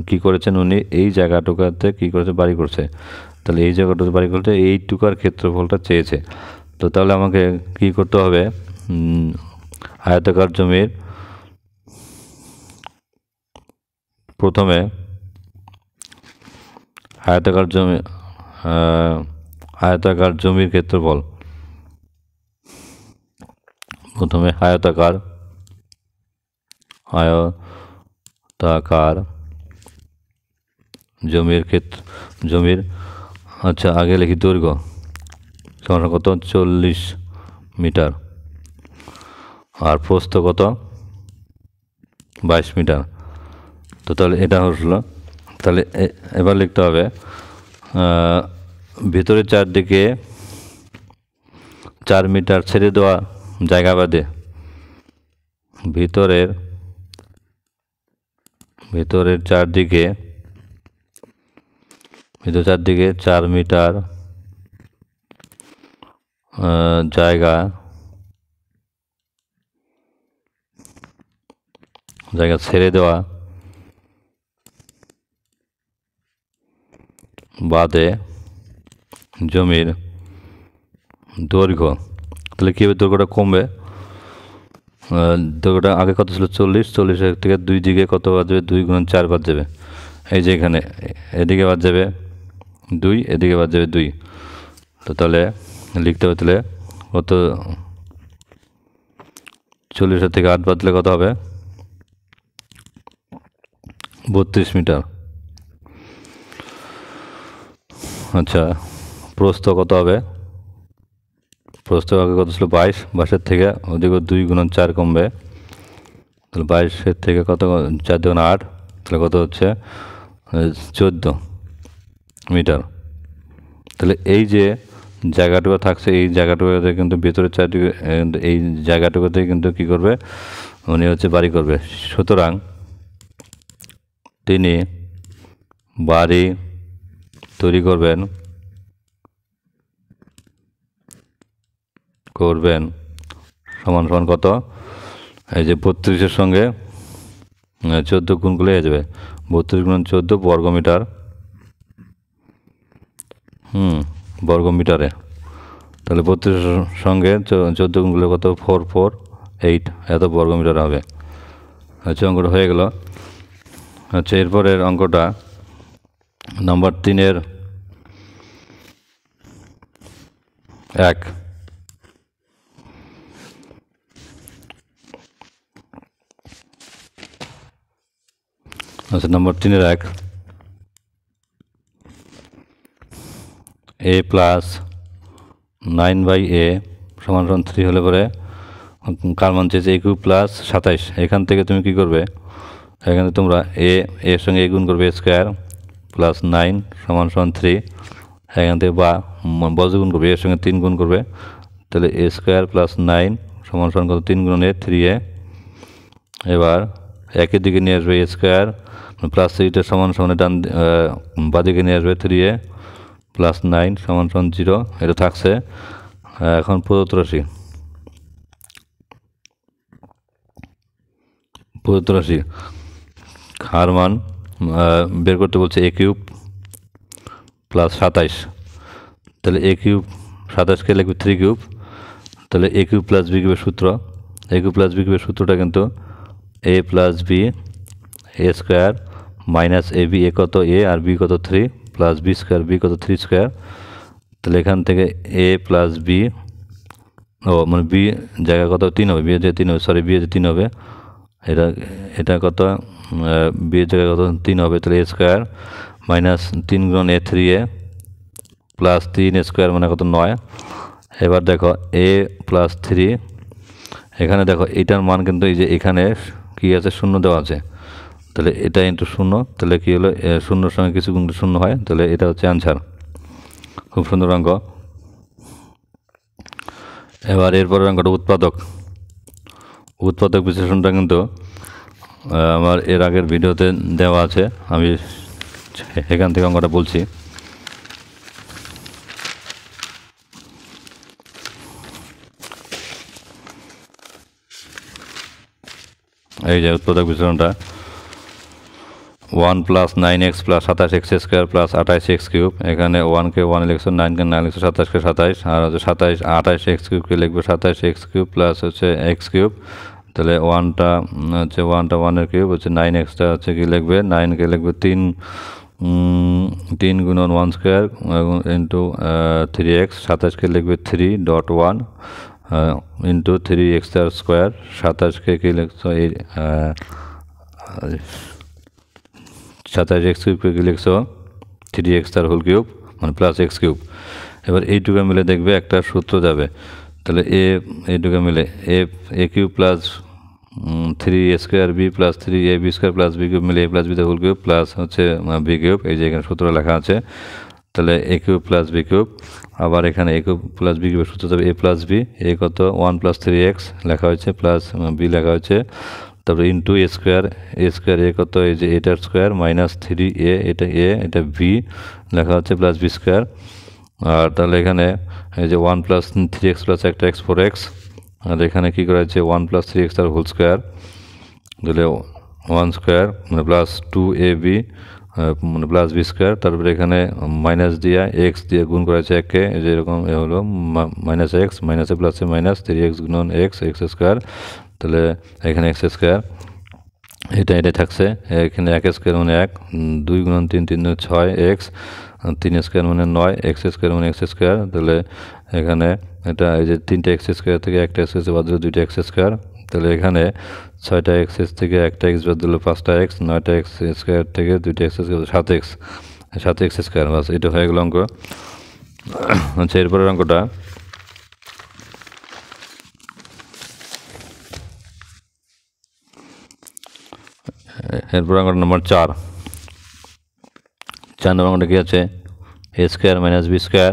কী করেছেন উনি, এই জায়গাটুকাতে কী করেছে, বাড়ি করছে। তাহলে এই জায়গাটাতে বাড়ি করতে এইটুকার ক্ষেত্রফলটা চেয়েছে। তো তাহলে আমাকে কী করতে হবে, আয়তাকার জমির প্রথমে আয়তাকার জমির ক্ষেত্রফল, প্রথমে আয়তাকার জমির আচ্ছা, আগে লিখি দৈর্ঘ্য সমান কত, 40 মিটার, আর প্রস্থ কত, 22 মিটার। তো তাহলে এটা হলো, তাহলে এবার লিখতে হবে ভিতরে চারদিকে 4 মিটার ছেড়ে দেওয়া জায়গা বাদে ভিতরের চারদিকে 4 মিটার জায়গা ছেড়ে দেওয়া বাদে জমির দৈর্ঘ্য, তাহলে কীভাবে দৈর্ঘ্যটা কমবে, দৈর্ঘ্যটা আগে কত ছিল, 40 থেকে 2 দিকে কত বাদ যাবে, 2 গুণ 4 বাদ যাবে। এই যে এখানে এদিকে বাদ যাবে 2, এদিকে বাদ যাবে 2। তো তাহলে লিখতে হবে, তাহলে কত, 40 থেকে 8 বাদ দিলে কত হবে, 32 মিটার। আচ্ছা, প্রস্থ কত হবে, প্রস্থ আগে কত ছিল, 22 থেকে ওদিকে 2 গুণ 4 কমবে, তাহলে 22 থেকে কত, 4 গুণ 8, তাহলে কত হচ্ছে 14 মিটার। তাহলে এই যে জায়গাটুকু থাকছে, এই জায়গাটুকুতে কিন্তু ভেতরের চারদিকে, এই জায়গাটুকুতে কিন্তু কী করবে, উনি হচ্ছে বাড়ি করবে। সুতরাং তিনি বাড়ি তৈরি করবেন সমান কত, এই যে 32-এর সঙ্গে 14 গুণ করলে হয়ে যাবে, 32 গুণ 14 বর্গমিটার, বর্গমিটারে। তাহলে 32-এর সঙ্গে 14 গুণ করলে কত, 448, এত বর্গমিটার হবে। আচ্ছা, অঙ্কটা হয়ে গেল। আচ্ছা, এরপরের অঙ্কটা নাম্বার 3-এর 1। আচ্ছা, নাম্বার 3-এর 1, a প্লাস 9/a সমান 3 হলে পরে কার মান চেয়েছে, a³ প্লাস 27। এখান থেকে তুমি কি করবে, এখানে তোমরা এর সঙ্গে গুণ করবে, a² প্লাস 9 সমান 3, এখান থেকে বা বজ্র গুণ করবে, এর সঙ্গে 3 গুণ করবে, তাহলে এ স্কোয়ার প্লাস 9 সমান সমান কত 3 গুণ এ 3a। এবার একের দিকে নিয়ে আসবে এ স্কোয়ার প্লাস 3টা সমান সমান ডান বাদিকে নিয়ে আসবে 3a প্লাস 9 সমান সমান 0, এটা থাকছে। এখন প্রদত্ত রাশি হার মান বের করতে বলছে a কিউব প্লাস 27, তাহলে a কিউব 27কে লিখবে 3 কিউব, তাহলে a কিউব প্লাস b কিউবের সূত্র, a কিউব প্লাস b কিউবের সূত্রটা কিন্তু a plus b A square minus A B, A কত এ আর বি কত 3 প্লাস বি স্কোয়ার, বি কত 3 স্কোয়ার। তাহলে এখান থেকে এ প্লাস বি, ও মানে বি জায়গা কত 3 হবে, বি যে 3 হবে, সরি বি যে 3 হবে, এটা কত বি এর জায়গায় কত 3 হবে, তাহলে এ স্কোয়ার মাইনাস 3 গুণ এ 3a প্লাস 3 স্কোয়ার মানে কত 9। এবার দেখো এ প্লাস 3, এখানে দেখো এটার মান কিন্তু এই যে এখানে কি আছে শূন্য দেওয়া আছে, তাহলে এটা ইন্টু শূন্য, তাহলে কী হলো শূন্যর সঙ্গে কিছু গুণ শূন্য হয়, তাহলে এটা হচ্ছে অ্যান্সার। খুব সুন্দর অঙ্ক। এবার এরপরের অঙ্কটা উৎপাদক বিশ্লেষণটা কিন্তু আমার এর আগের ভিডিওতে দেওয়া আছে, আমি এখান থেকে অঙ্কটা বলছি। এই যে উৎপাদক বিশ্লেষণটা 1 plus 9x plus 27x square plus 28x cube, এখানে 1কে 1 লিখছো, 9কে 9 লিখছো, 27কে 27, আর হচ্ছে 28x কিউবকে লিখবে 27x কিউব প্লাস হচ্ছে x কিউব, তাহলে 1টা হচ্ছে 1 কিউব হচ্ছে 9xটা হচ্ছে কি লিখবে 9কে লিখবে 3 গুণন 1 স্কোয়ার ইন্টু 3x, 27কে লিখবে 3.1 ইন্টু 3x স্কোয়ার, 27কে কি লিখছো এই 27x কিউবকে কি লিখছো 3x তার হোল কিউব মানে প্লাস x কিউব। এবার এইটুকু মিলে দেখবে একটা সূত্র যাবে, তাহলে এইটুকু মিলে A cube plus 3a square B plus 3ab square plus B cube মিলে A plus B whole cube plus হচ্ছে বি কিউব, এই যে এখানে সূত্র লেখা আছে। তাহলে A cube plus B cube, আবার এখানে এ কিউব প্লাস বি কিউবের সূত্র যাবে এ প্লাস বি, এ কত 1 প্লাস 3x লেখা হয়েছে প্লাস বি লেখা হয়েছে, তারপরে ইন্টু এ স্কোয়ার এ কত এই যে এটার স্কোয়ার মাইনাস 3a, এটা বি লেখা হচ্ছে প্লাস বি স্কোয়ার। আর তাহলে এখানে এই যে 1 প্লাস 3x প্লাস একটা x 4x, আর এখানে কী করা হচ্ছে 1 প্লাস 3x তার হোল স্কোয়ার, তাহলে 1 স্কোয়ার মানে প্লাস 2ab মানে প্লাস বি স্কোয়ার, তারপরে এখানে মাইনাস দিয়ে এক্স দিয়ে গুণ করা হয়েছে একে, যেরকম এ হলো মাইনাস এক্স মাইনাসে প্লাসে মাইনাস 3x গুণন এক্স স্কোয়ার, তাহলে এখানে এক্স স্কোয়ার, এটা থাকছে। এখানে 1 স্কোয়ার মানে 1, 2 গুণন 3 3 6x, 3 স্কোয়ার মানে 9, এক্স স্কোয়ার মানে এক্স স্কোয়ার, তাহলে এখানে এটা এই যে 3টা এক্স স্কোয়ার থেকে একটা এক্স বাদ দিলে 2টা এক্স স্কোয়ার, তাহলে এখানে 6টা এক্স থেকে একটা এক্স বাদ দিলে 5টা এক্স, 9টা এক্স স্কোয়ার থেকে 2টা এক্স স্কোয়ার 7 এক্স স্কোয়ার, বাস এটা হয়ে গেল অঙ্ক। আচ্ছা এরপরের অঙ্কটা নম্বর 4 নম্বর অঙ্কটা কী আছে A square minus B square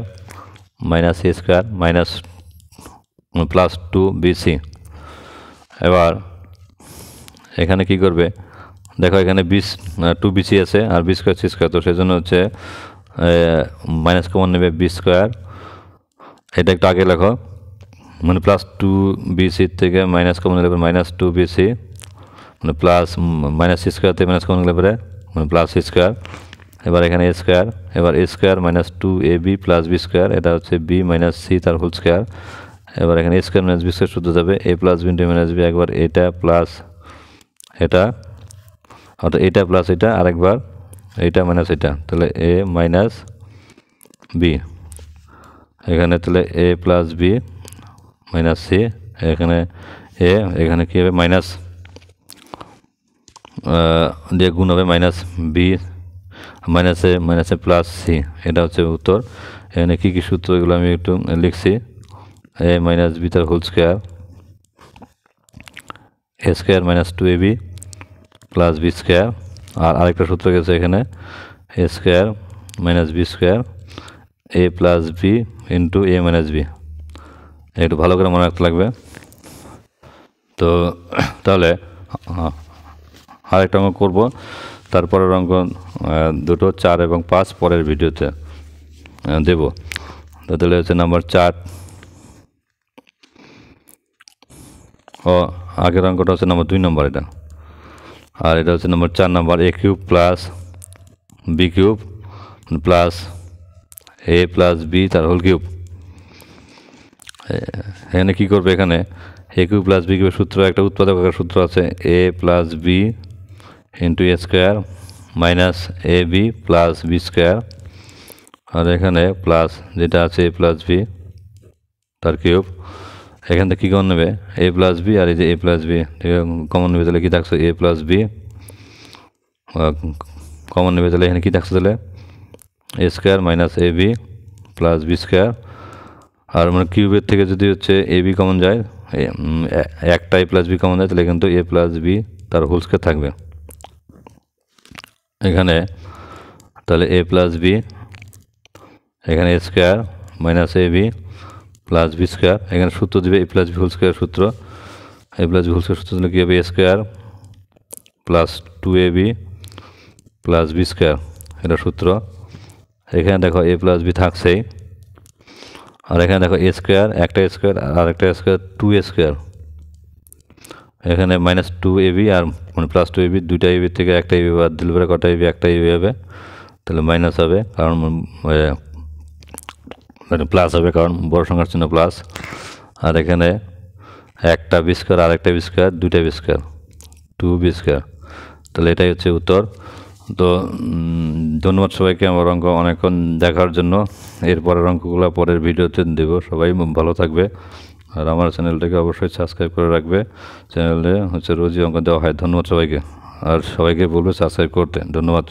minus A square minus plus 2bc। এবার এখানে কি করবে দেখো, এখানে 2bc আছে আর বি স্কোয়ার সি স্কোয়ার, তো সেই জন্য হচ্ছে মাইনাস কমন নেবে বি স্কোয়ার, এটা একটু আগে লেখো, মানে প্লাস 2bc থেকে মাইনাস কমন নেবে মাইনাস 2bc মানে প্লাস মাইনাস সি স্কোয়ার থেকে মাইনাস কমন নেবে মানে প্লাস সি স্কোয়ার। এবার এখানে এ স্কোয়ার, এবার A square minus 2ab plus B square, এটা হচ্ছে বি মাইনাস সি তার হোল স্কোয়ার। এবার এখানে A square minus B square শুদ্ধ যাবে A plus B into minus B, একবার এটা প্লাস এটা, অর্থাৎ এটা প্লাস এটা, আরেকবার এটা মাইনাস এটা, তাহলে এ মাইনাস বি, এখানে তাহলে A plus B minus C, এখানে এখানে কী হবে মাইনাস দিয়ে গুণ হবে মাইনাস বি মাইনাসে প্লাস সি, এটা হচ্ছে উত্তর। এখানে কী কী সূত্র এগুলো আমি একটু লিখছি, এ মাইনাস বি তার whole square, A square minus 2ab plus B square, আর আরেকটা সূত্র গেছে এখানে A square minus B square A plus B into A minus B, একটু ভালো করে মনে রাখতে লাগবে। তো তাহলে আরেকটা অঙ্ক করবো, তারপরের অঙ্ক দুটো 4 এবং 5 পরের ভিডিওতে দেব। তো তাহলে হচ্ছে নাম্বার 4, ও আগের অঙ্কটা হচ্ছে নাম্বার 2 নম্বর এটা, আর এটা হচ্ছে নাম্বার 4 নম্বর, A cube plus B cube plus A plus B তার হোল কিউব। এখানে কী করবে, এখানে এ কিউব প্লাস বি কিউবের সূত্র, একটা উৎপাদক সূত্র আছে, এ plus B into A square minus A B plus B square, আর এখানে প্লাস যেটা আছে এ প্লাস বি তার কিউব। এখান থেকে কী কমন নেবে, এ প্লাস বি, আর এই যে এ প্লাস বি কমন নেবে, তাহলে কী থাকছে এ প্লাস বি কমন নেবে, তাহলে এখানে কী থাকছে, তাহলে এ square minus A B plus B square. আর মানে কিউবের থেকে যদি হচ্ছে এ বি কমন যায়, একটা এ প্লাস বি কমন যায়, তাহলে কিন্তু এ প্লাস বি তার হোল স্কোয়ার থাকবে এখানে। তাহলে এ প্লাস বি, এখানে A square minus A B plus B square, এখানে সূত্র দেবে A plus B whole square সূত্র, A plus B whole square সূত্র দিলে কী হবে, A square plus 2ab plus B square, এটা সূত্র। এখানে দেখো এ প্লাস বি থাকছেই, আর এখানে দেখো এ স্কোয়ার, একটা স্কোয়ার আর একটা স্কোয়ার 2a স্কোয়ার, এখানে মাইনাস 2ab আর মানে প্লাস 2ab, দুইটা ab থেকে একটা ab বাদ দিলে পরে কটা ab, একটা ab হবে, তাহলে মাইনাস হবে, কারণ মানে প্লাস হবে, কারণ বড় সংখ্যার চিহ্ন প্লাস। আর এখানে একটা বি স্কোয়ার আর একটা বি স্কোয়ার, দুইটা বি স্কোয়ার 2b স্কোয়ার, তাহলে এটাই হচ্ছে উত্তর। তো ধন্যবাদ সবাইকে আমার অঙ্ক অনেকক্ষণ দেখার জন্য। এরপরের অঙ্কগুলো পরের ভিডিওতে দেব। সবাই ভালো থাকবে, আর আমার চ্যানেলটাকে অবশ্যই সাবস্ক্রাইব করে রাখবে। চ্যানেলে হচ্ছে রোজই অঙ্ক দেওয়া হয়। ধন্যবাদ সবাইকে, আর সবাইকে বলবে সাবস্ক্রাইব করতে। ধন্যবাদ।